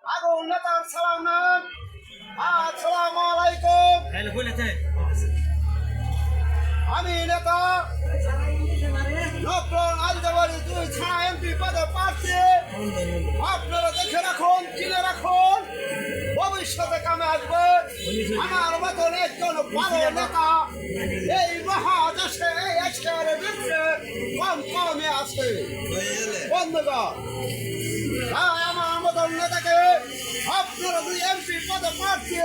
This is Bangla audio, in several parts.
আগুন নেতার সালাম নেন। আসসালামু আলাইকুম। আমি নেতা ডক্টর আলজাবারি 2 ছাড়া এমপি পদে প্রার্থী। আপনারা দেখে রাখুন, চিনে রাখুন, ভবিষ্যতে কামে আসবে আমার মতন একজন বড় নেতা এই মহাদেশে এই এশিয়ার ভিতরে কম কমে আছে। বন্ধুগণ, আমার মতন নেতাকে আপনারা যদি এমপি পদে প্রার্থী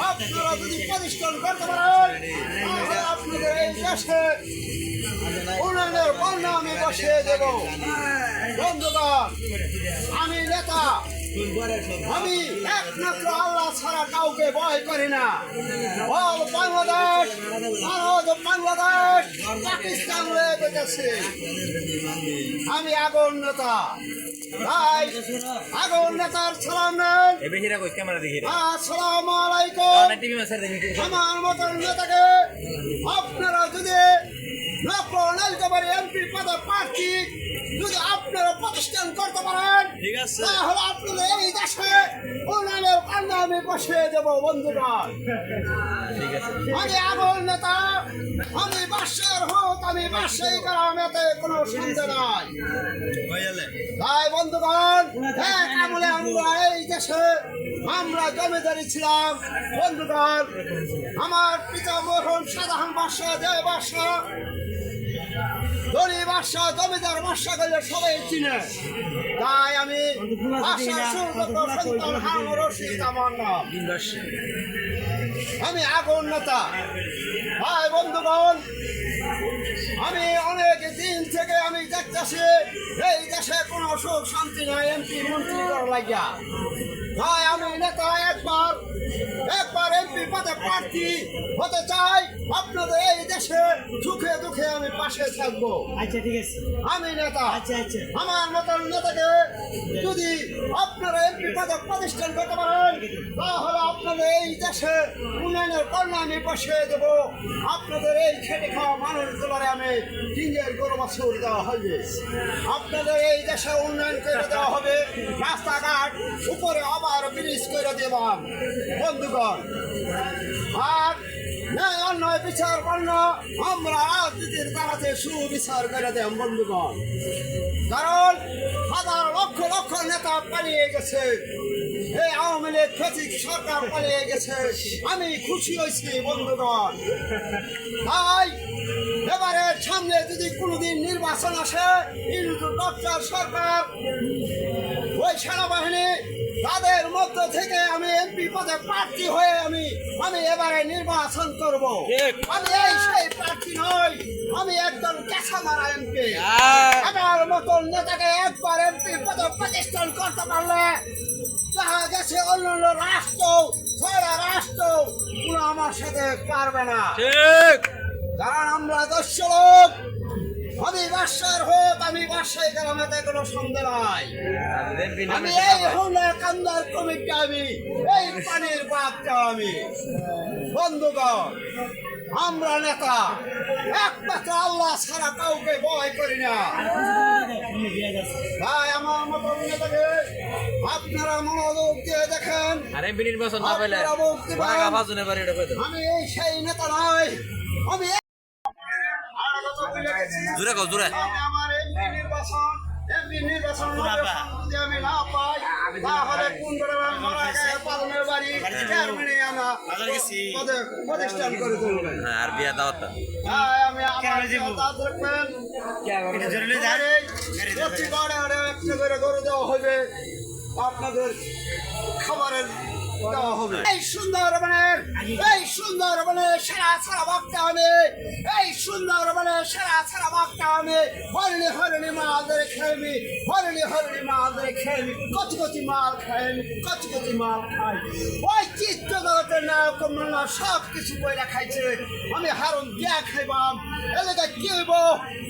আপনারা যদি প্রতিষ্ঠান করতে পারেন তাহলে আপনাদের এই দেশে উন্নয়নের বন্যা আমি বসিয়ে দেব। বন্ধুগণ, আমি নেতা, আমি একমাত্র আল্লাহ ছাড়া কাউকে ভয় করি না। বল বাংলাদেশ, ভারত বাংলাদেশ, পাকিস্তান হয়ে গেছে। আমি আগুন নেতা, তাই আগুন নেতার সালাম নেন। আসসালামু আলাইকুম। আমার মতন নেতাকে আপনারা যদি এমপি পদে প্রার্থী যদি আপনারা প্রতিষ্ঠান করতে পারেন তাহলে আপনাদের এই দেশে উন্নয়নের কান্না আমি বসিয়ে দেব। বন্ধুগণ, আমি আগুন নেতা, আমি বাদশার হোক, আমি বাদশাহী করাম, এতে কোনো সন্দেহ নাই। তাই বন্ধুগণ, এক আমলে আমরা এই দেশে আমরা জমিদারি ছিলাম। বন্ধুগণ, আমার পিতা মরহুম সাধারণ বাদশাহ, যে বাদশাহ ধনী বাদশাহ, জমিদার বাদশাহ গেলে সবাই চিনে। তাই আমি আমার নাম, আমি আগুন নেতা। ভাই বন্ধুগণ, আমি অনেক দিন থেকে আমি দেখতেছি এই দেশে কোনো সুখ শান্তি নাই এমপি মন্ত্রী লাগিয়া। তাই আমি নেতা একবার এমপি পদে প্রার্থী হতে চাই। আপনাদের এই দেশে সুখে দুঃখে আমি পাশে থাকবো। আচ্ছা, ঠিক আছে। আমি নেতা, আমার মতন নেতাকে যদি আপনারা এমপি পদে প্রতিষ্ঠান করতে পারেন তাহলে আপনাদের এই দেশে উন্নয়নের কন্যা আমি বসিয়ে দেব। আপনাদের এই খেটে খাওয়া মানুষগুলোরে আমি টিনের গরু বাছুর দেওয়া হবে। আপনাদের এই দেশে উন্নয়ন করে দেওয়া হবে, রাস্তাঘাট উপরে আবার ব্রিজ করে দেবাম। বন্ধুগণ, আর ন্যায় অন্যায় বিচার করল আমরা রাজনীতির দ্বারাতে সুবিচার করে দেব। বন্ধুগণ, কারণ হাজার লক্ষ লক্ষ নেতা পালিয়ে গেছে, এই আওয়ামী লীগ ফ্যাসিস্ট সরকার পালিয়ে গেছে, আমি খুশি হয়েছি। বন্ধুগণ, তাই এবারে সামনে যদি কোনোদিন নির্বাচন আসে, ডক্টর সরকার ওই সেনাবাহিনী তাদের মধ্য থেকে আমি এমপি পদে প্রার্থী হয়ে আমি এবারে নির্বাচন করব। আমি এই সেই প্রার্থী নই, আমি একজন কেঁচা মারা এমপি। আমার মতন নেতাকে একবার এমপি পদে প্রতিষ্ঠান করতে পারলে দেখা গেছে অন্য রাষ্ট্র ছয়টা রাষ্ট্র পুরো আমার সাথে পারবে না। কারণ আমরা দস্য লোক, আমি বাদশার হোক, আমি বাদশাহী গেলাম, এতে কোনো সন্দেহ নাই। আমি এই হলে কান্দার কমিটি, আমি এই পানির বাঘটা আমি। বন্ধুগণ, আমরা নেতা একমাত্র আল্লাহ ছাড়া কাউকে ভয় করি না। তাই আমার মতো নেতাকে আপনারা মনোযোগ দিয়ে দেখেন। আমি এই সেই নেতা নয়, আমি আমার এমপি নির্বাচন যদি আমি না পাই তাহলে পালনের বাড়ি প্রতিষ্ঠান করে তুলবেন। আমি একটা করে দেওয়া হবে, আপনাদের খাবারের দেওয়া হবে। এই সুন্দরবনের সেরা ছাড়া ভাবতে হবে, এই সুন্দরবনের সেরা ছাড়া ভাবতে হবে। হরিণী হরিণী মাছ ধরে খেলবি, হরিণী হরিণী মাছ ধরে খেলবি, কচি কচি মাল খাইবি, কচি কচি মাল খাই। ওই চিত্র জগতের নায়ক মোল্লা সব কিছু বইরা খাইছে, আমি হারুন দিয়া খাইবাম। এলাকায় কি হইব?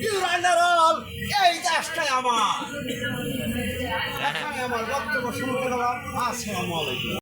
ইউরান্ডারল, এই দেশটাই আমার। এখানে আমার বক্তব্য শুরু করলাম। আসসালামু আলাইকুম।